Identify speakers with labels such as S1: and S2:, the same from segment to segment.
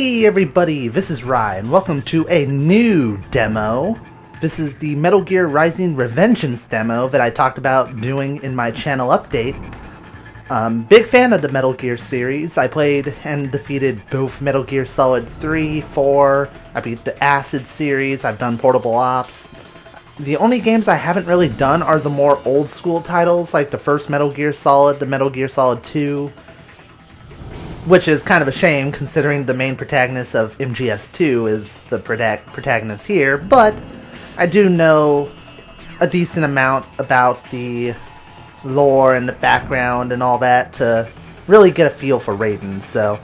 S1: Hey everybody, this is Rye, and welcome to a new demo. This is the Metal Gear Rising Revengeance demo that I talked about doing in my channel update. Big fan of the Metal Gear series. I played and defeated both Metal Gear Solid 3, 4, I beat the Acid series, I've done Portable Ops. The only games I haven't really done are the more old school titles, like the first Metal Gear Solid, the Metal Gear Solid 2. Which is kind of a shame, considering the main protagonist of MGS2 is the protagonist here, but I do know a decent amount about the lore and the background and all that to really get a feel for Raiden, so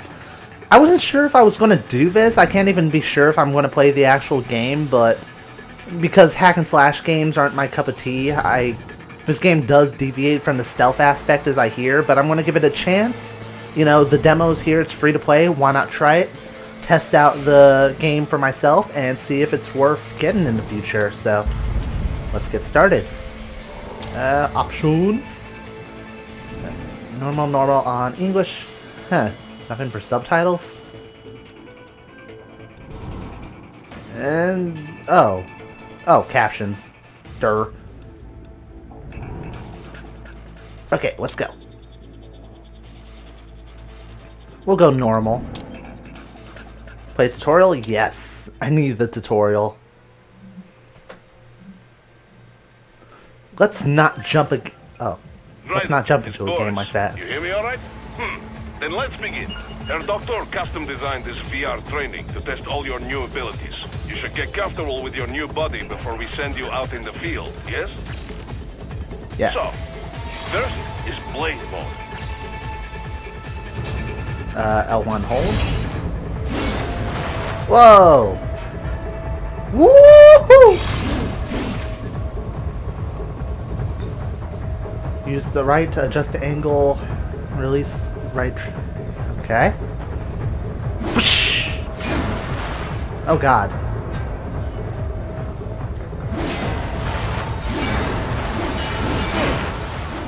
S1: I wasn't sure if I was going to do this. I can't even be sure if I'm going to play the actual game, but because hack and slash games aren't my cup of tea, this game does deviate from the stealth aspect as I hear, but I'm going to give it a chance. You know, the demo's here, it's free to play, why not try it? Test out the game for myself and see if it's worth getting in the future, so let's get started. Options. Normal on English. Huh, nothing for subtitles? And, oh, captions. Durr. Okay, let's go. We'll go normal. Play tutorial? Yes. I need the tutorial. Let's not jump let's not jump into a game like that.
S2: You hear me alright? Then let's begin. Our doctor custom designed this VR training to test all your new abilities. You should get comfortable with your new body before we send you out in the field, yes?
S1: Yes.
S2: So, first is blade mode.
S1: L1 hold. Whoa! Woohoo! Use the right to adjust the angle. Release right. Okay. Whoosh! Oh god.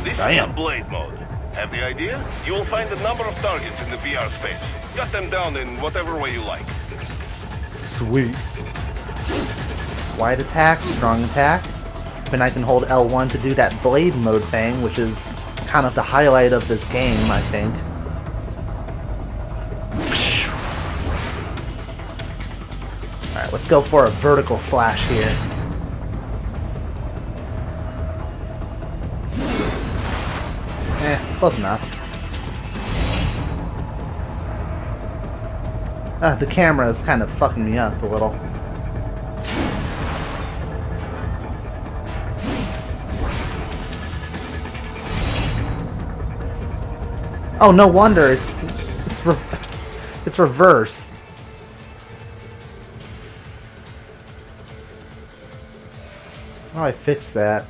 S2: This
S1: Damn.
S2: is blade mode. Have the idea? You will find a number of targets in the VR space. Cut them down in whatever way you like.
S1: Sweet. Wide attack, strong attack. Then I can hold L1 to do that blade mode thing, which is kind of the highlight of this game, I think. Alright, let's go for a vertical slash here. Close enough. The camera is kind of fucking me up a little. Oh, no wonder it's reversed. How do I fix that?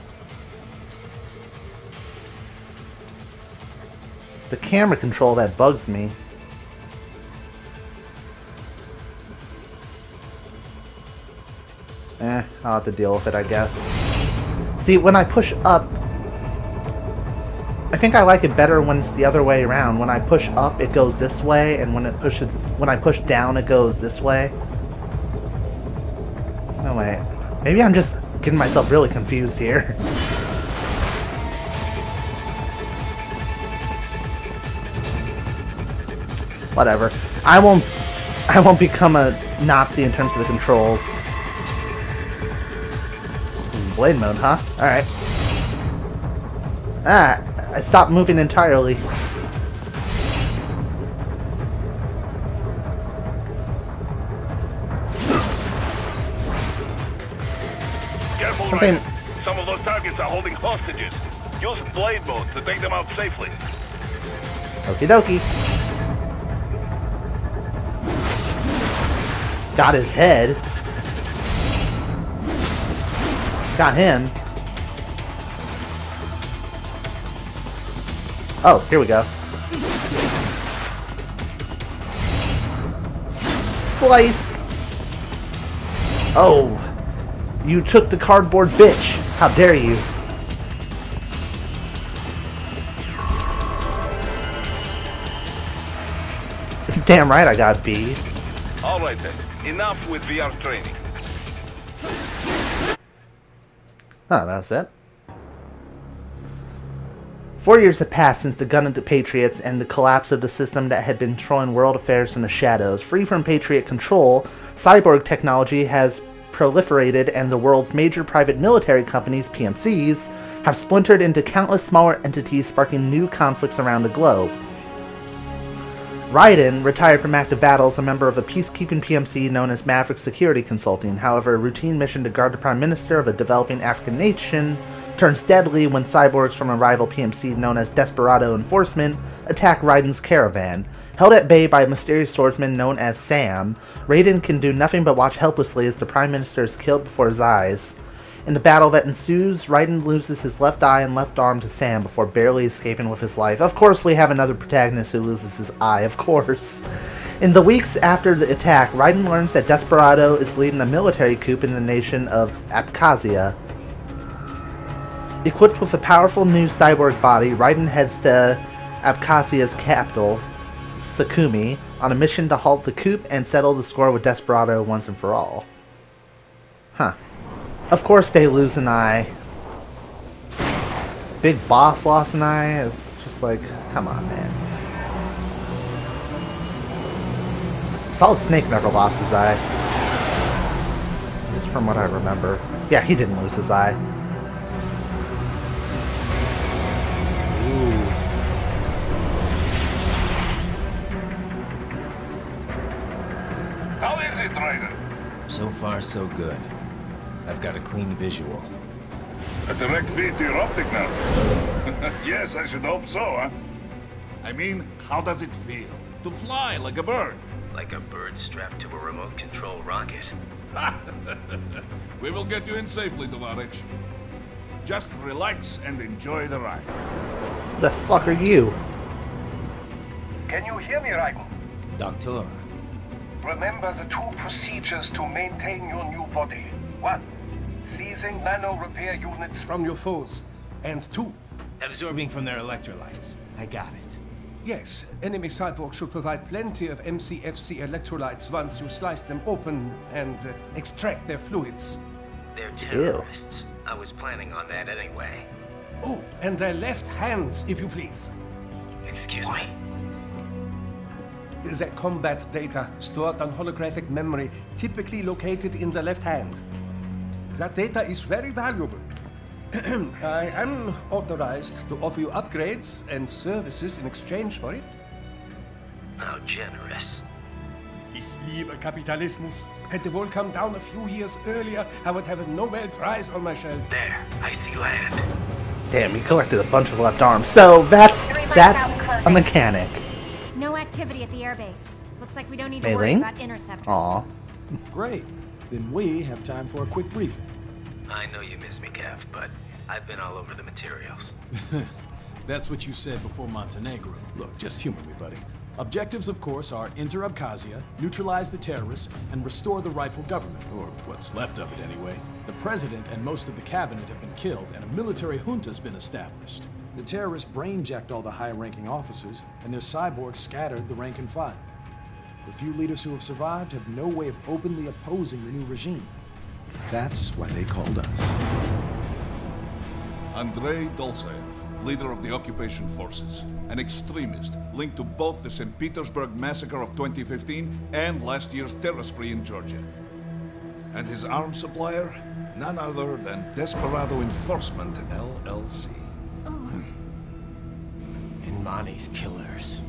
S1: The camera control that bugs me. I'll have to deal with it, I guess. See, when I push up, I think I like it better when it's the other way around. When I push up, it goes this way, and when I push down, it goes this way. No way. Maybe I'm just getting myself really confused here. Whatever. I won't become a Nazi in terms of the controls. Blade mode, huh? Alright. I stopped moving entirely.
S2: Careful, Ryan. Some of those targets are holding hostages. Use blade mode to take them out safely.
S1: Okie dokie. Got his head. Got him. Oh, here we go. Slice. Oh, you took the cardboard bitch. How dare you? Damn right I got B.
S2: Alright then, enough with VR training.
S1: Oh, that's it. 4 years have passed since the gun of the Patriots and the collapse of the system that had been controlling world affairs in the shadows. Free from Patriot control, cyborg technology has proliferated and the world's major private military companies, PMCs, have splintered into countless smaller entities, sparking new conflicts around the globe. Raiden, retired from active battles, a member of a peacekeeping PMC known as Maverick Security Consulting. However, a routine mission to guard the Prime Minister of a developing African nation turns deadly when cyborgs from a rival PMC known as Desperado Enforcement attack Raiden's caravan. Held at bay by a mysterious swordsman known as Sam, Raiden can do nothing but watch helplessly as the Prime Minister is killed before his eyes. In the battle that ensues, Raiden loses his left eye and left arm to Sam before barely escaping with his life. Of course, we have another protagonist who loses his eye, of course. In the weeks after the attack, Raiden learns that Desperado is leading a military coup in the nation of Abkhazia. Equipped with a powerful new cyborg body, Raiden heads to Abkhazia's capital, Sukhumi, on a mission to halt the coup and settle the score with Desperado once and for all. Huh. Of course they lose an eye. Big Boss lost an eye. It's just like, come on, man. Solid Snake never lost his eye. Just from what I remember. Yeah, he didn't lose his eye. Ooh.
S2: How is it, Raiden?
S3: So far, so good. I've got a clean visual.
S2: A direct feed to your optic nerve. Yes, I should hope so, huh?
S4: I mean, how does it feel? To fly like a bird?
S3: Like a bird strapped to a remote control rocket.
S4: We will get you in safely, Tovarich. Just relax and enjoy the ride.
S1: Who the fuck are you?
S5: Can you hear me, Raiden?
S3: Doctor.
S5: Remember the 2 procedures to maintain your new body. 1. Seizing nano repair units from your foes. And 2.
S3: Absorbing from their electrolytes. I got it.
S5: Yes, enemy cyborgs should provide plenty of MCFC electrolytes once you slice them open and extract their fluids.
S3: They're terrorists. I was planning on that anyway.
S5: Oh, and their left hands, if you please.
S3: Excuse me?
S5: Their combat data stored on holographic memory, typically located in the left hand. That data is very valuable. I am authorized to offer you upgrades and services in exchange for it.
S3: How generous.
S5: Ich liebe Kapitalismus. Had the wall come down a few years earlier, I would have a Nobel Prize on my shelf.
S3: There, I see land.
S1: Damn, he collected a bunch of left arms. So that's a mechanic.
S6: No activity at the airbase. Looks like we don't need to
S1: Mei
S6: worry
S1: Ling?
S6: about interceptors.
S1: Aw.
S7: Great. Then we have time for a quick briefing.
S3: I know you miss me, Kev, but I've been all over the materials.
S7: That's what you said before Montenegro. Look, just humor me, buddy. Objectives, of course, are enter Abkhazia, neutralize the terrorists, and restore the rightful government, or what's left of it anyway. The president and most of the cabinet have been killed, and a military junta's been established. The terrorists brainjacked all the high-ranking officers, and their cyborgs scattered the rank and file. The few leaders who have survived have no way of openly opposing the new regime. That's why they called us.
S4: Andrei Dolzaev, leader of the occupation forces, an extremist linked to both the St. Petersburg massacre of 2015 and last year's terror spree in Georgia. And his arms supplier? None other than Desperado Enforcement, LLC.
S3: And Mani's killers.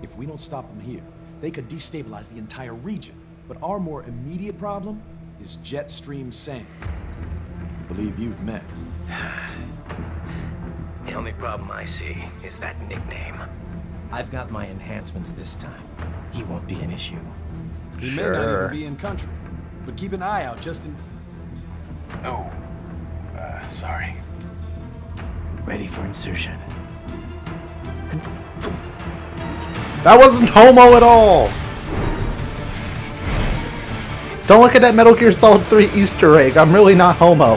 S7: If we don't stop them here, they could destabilize the entire region. But our more immediate problem is Jetstream Sam. I believe you've met.
S3: The only problem I see is that nickname. I've got my enhancements this time. He won't be an issue.
S7: He may not even be in country, but keep an eye out just in...
S5: Oh, sorry.
S3: Ready for insertion.
S1: That wasn't homo at all! Don't look at that Metal Gear Solid 3 Easter egg. I'm really not homo.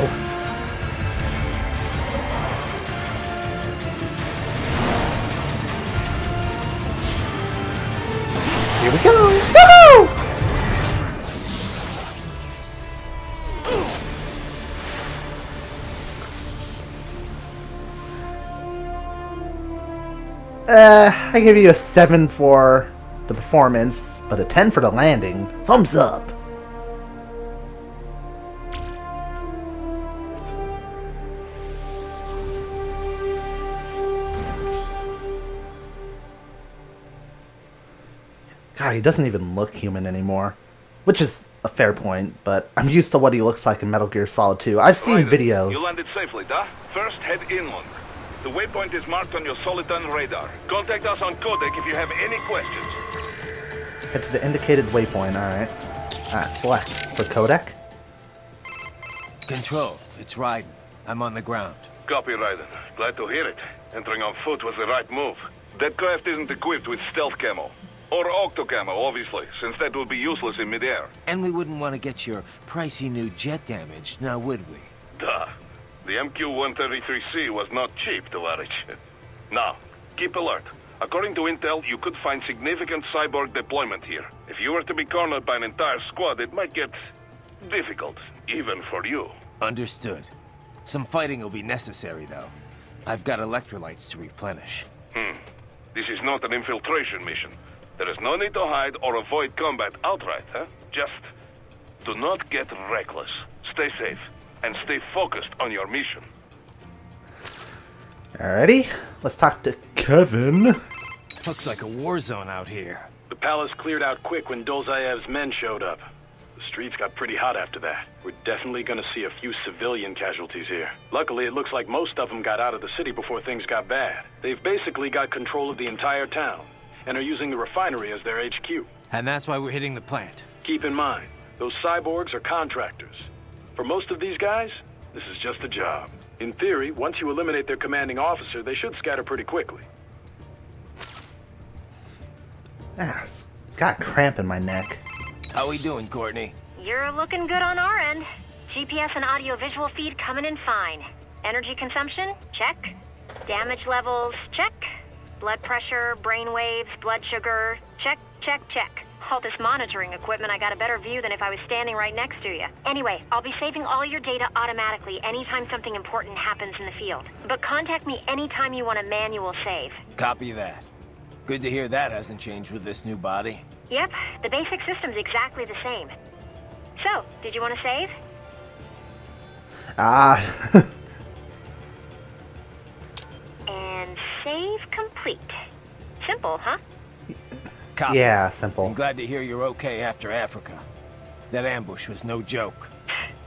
S1: Here we go! Woohoo! I give you a 7 for the performance, but a 10 for the landing. Thumbs up! God, he doesn't even look human anymore. Which is a fair point, but I'm used to what he looks like in Metal Gear Solid 2. I've seen videos.
S2: You landed safely, da? First, head inland. The waypoint is marked on your Soliton radar. Contact us on Codec if you have any questions.
S1: Head to the indicated waypoint, alright. Select for Codec.
S3: Control, it's Raiden. I'm on the ground.
S2: Copy, Raiden. Glad to hear it. Entering on foot was the right move. That craft isn't equipped with stealth camo. Or octo camo, obviously, since that would be useless in midair.
S3: And we wouldn't want to get your pricey new jet damaged, now would we?
S2: Duh. The MQ-133C was not cheap, Tovarich. Now, keep alert. According to intel, you could find significant cyborg deployment here. If you were to be cornered by an entire squad, it might get difficult, even for you.
S3: Understood. Some fighting will be necessary, though. I've got electrolytes to replenish.
S2: This is not an infiltration mission. There is no need to hide or avoid combat outright, huh? Just do not get reckless. Stay safe, and stay focused on your mission.
S1: Alrighty, let's talk to Kevin.
S3: Looks like a war zone out here.
S8: The palace cleared out quick when Dolzayev's men showed up. The streets got pretty hot after that. We're definitely gonna see a few civilian casualties here. Luckily, it looks like most of them got out of the city before things got bad. They've basically got control of the entire town, and are using the refinery as their HQ.
S3: And that's why we're hitting the plant.
S8: Keep in mind, those cyborgs are contractors. For most of these guys, this is just a job. In theory, once you eliminate their commanding officer, they should scatter pretty quickly.
S1: Got cramp in my neck.
S3: How we doing, Courtney?
S6: You're looking good on our end. GPS and audio-visual feed coming in fine. Energy consumption? Check. Damage levels? Check. Blood pressure, brain waves, blood sugar? Check, check, check. All this monitoring equipment, I got a better view than if I was standing right next to you. Anyway, I'll be saving all your data automatically anytime something important happens in the field. But contact me anytime you want a manual save.
S3: Copy that. Good to hear that hasn't changed with this new body.
S6: Yep, the basic system's exactly the same. So, did you want to save? And save complete. Simple, huh?
S3: Copy.
S1: Yeah, simple.
S3: I'm glad to hear you're okay after Africa. That ambush was no joke.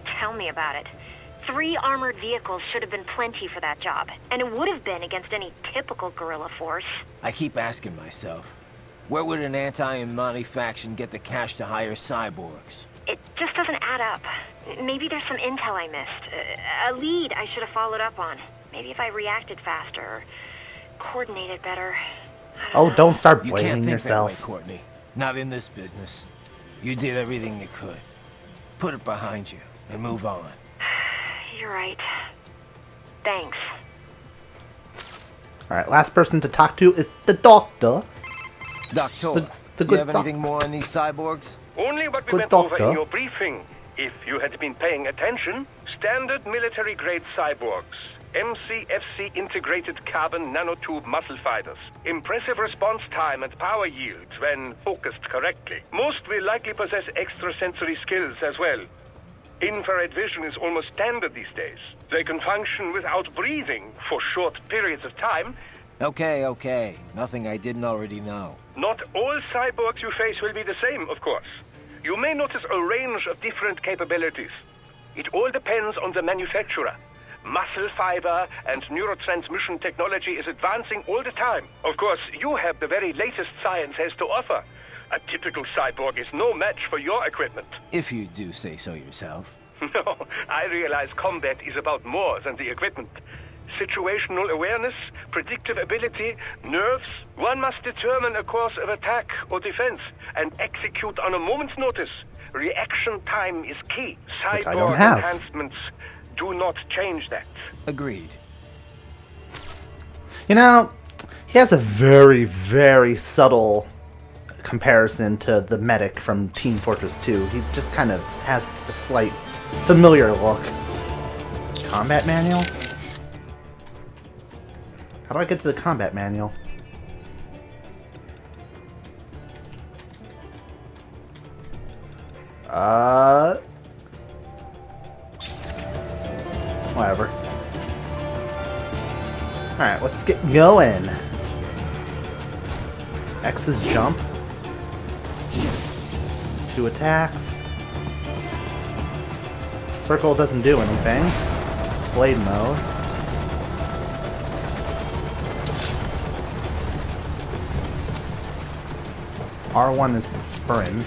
S6: Tell me about it. 3 armored vehicles should have been plenty for that job, and it would have been against any typical guerrilla force.
S3: I keep asking myself, where would an anti-Imani faction get the cash to hire cyborgs?
S6: It just doesn't add up. Maybe there's some intel I missed. A lead I should have followed up on. Maybe if I reacted faster, or coordinated better.
S1: Don't start
S3: You can't
S1: blaming
S3: think
S1: yourself.
S3: that way, Courtney. Not in this business. You did everything you could. Put it behind you and move on.
S6: You're right. Thanks.
S1: Alright, last person to talk to is the doctor.
S3: Doctor,
S1: The
S3: you
S1: good
S3: have anything more on these cyborgs?
S9: Only what we
S1: Good
S9: went over
S1: doctor.
S9: in your briefing. If you had been paying attention, standard military-grade cyborgs. MCFC integrated carbon nanotube muscle fighters. Impressive response time and power yield when focused correctly. Most will likely possess extrasensory skills as well. Infrared vision is almost standard these days. They can function without breathing for short periods of time.
S3: Okay. Nothing I didn't already know.
S9: Not all cyborgs you face will be the same, of course. You may notice a range of different capabilities. It all depends on the manufacturer. Muscle fiber and neurotransmission technology is advancing all the time. Of course, you have the very latest science has to offer. A typical cyborg is no match for your equipment.
S3: If you do say so yourself.
S9: No, I realize combat is about more than the equipment. Situational awareness, predictive ability, nerves. One must determine a course of attack or defense and execute on a moment's notice. Reaction time is key.
S1: Which I don't
S9: Cyborg
S1: have.
S9: enhancements do not change that.
S3: Agreed.
S1: You know, he has a very, very subtle comparison to the medic from Team Fortress 2. He just kind of has a slight familiar look. Combat manual? How do I get to the combat manual? Whatever. Alright, let's get going. X is jump. 2 attacks. Circle doesn't do anything. Blade mode. R1 is to sprint.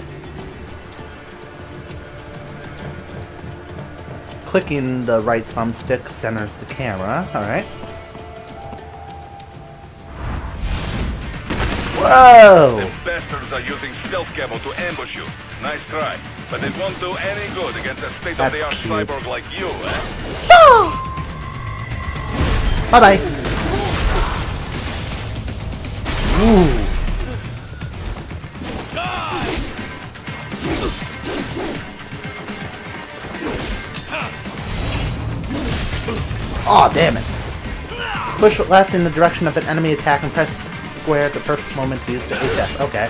S1: Clicking the right thumbstick centers the camera. Alright. Whoa!
S2: The bastards are using stealth camo to ambush you. Nice try. But it won't do any good against a state-of-the-art cyborg like you, eh?
S1: Bye-bye. Ooh. Aw, damn it. Push left in the direction of an enemy attack and press square at the perfect moment to use the HF. Okay.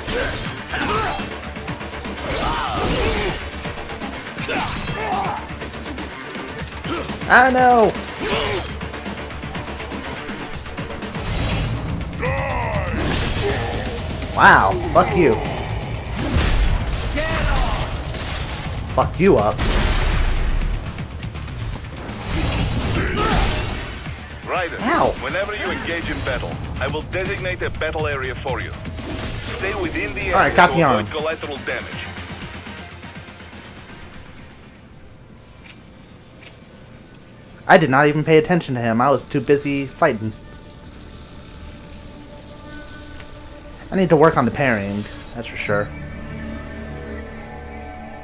S1: I know! Wow, fuck you. Fuck you up.
S2: Ryder,
S1: ow.
S2: Whenever you engage in battle, I will designate a battle area for you. Stay within the area
S1: Alright, got the
S2: to
S1: arm.
S2: avoid collateral damage.
S1: I did not even pay attention to him. I was too busy fighting. I need to work on the parrying, that's for sure.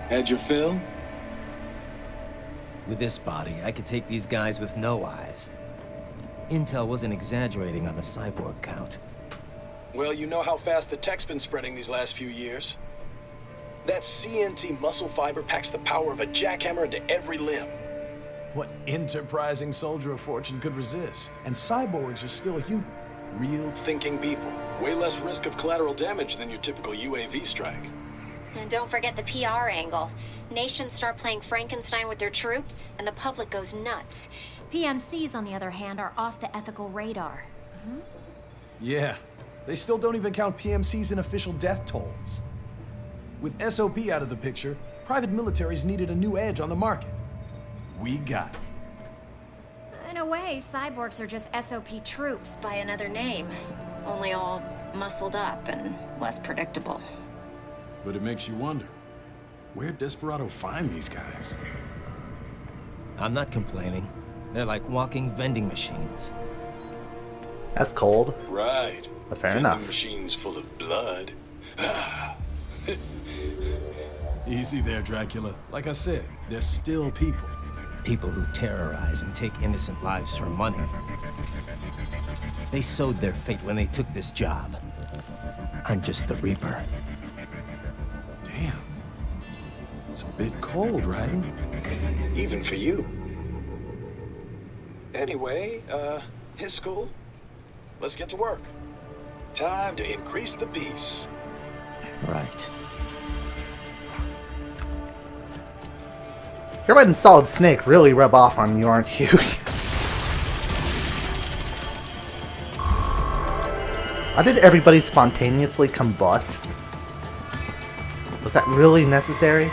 S3: Had your fill? With this body, I could take these guys with no eyes. Intel wasn't exaggerating on the cyborg count.
S10: Well, you know how fast the tech's been spreading these last few years. That CNT muscle fiber packs the power of a jackhammer into every limb.
S7: What enterprising soldier of fortune could resist? And cyborgs are still human. Real
S10: Thinking people. Way less risk of collateral damage than your typical UAV strike.
S6: And don't forget the PR angle. Nations start playing Frankenstein with their troops, and the public goes nuts.
S11: PMCs, on the other hand, are off the ethical radar.
S7: Yeah, they still don't even count PMCs in official death tolls. With SOP out of the picture, private militaries needed a new edge on the market. We got it.
S11: In a way, cyborgs are just SOP troops
S6: By another name, only all muscled up and less predictable.
S7: But it makes you wonder, where'd Desperado find these guys?
S3: I'm not complaining. They're like walking vending machines.
S1: That's cold.
S10: Right.
S1: But fair
S10: Vending
S1: enough.
S10: machines full of blood.
S7: Easy there, Dracula. Like I said, they're still people.
S3: People who terrorize and take innocent lives for money. They sowed their fate when they took this job. I'm just the Reaper.
S7: Damn. It's a bit cold, Raiden.
S10: Even for you. Anyway, his school. Let's get to work. Time to increase the peace.
S3: Right.
S1: Your Red and Solid Snake really rub off on you, aren't you? Why did everybody spontaneously combust? Was that really necessary?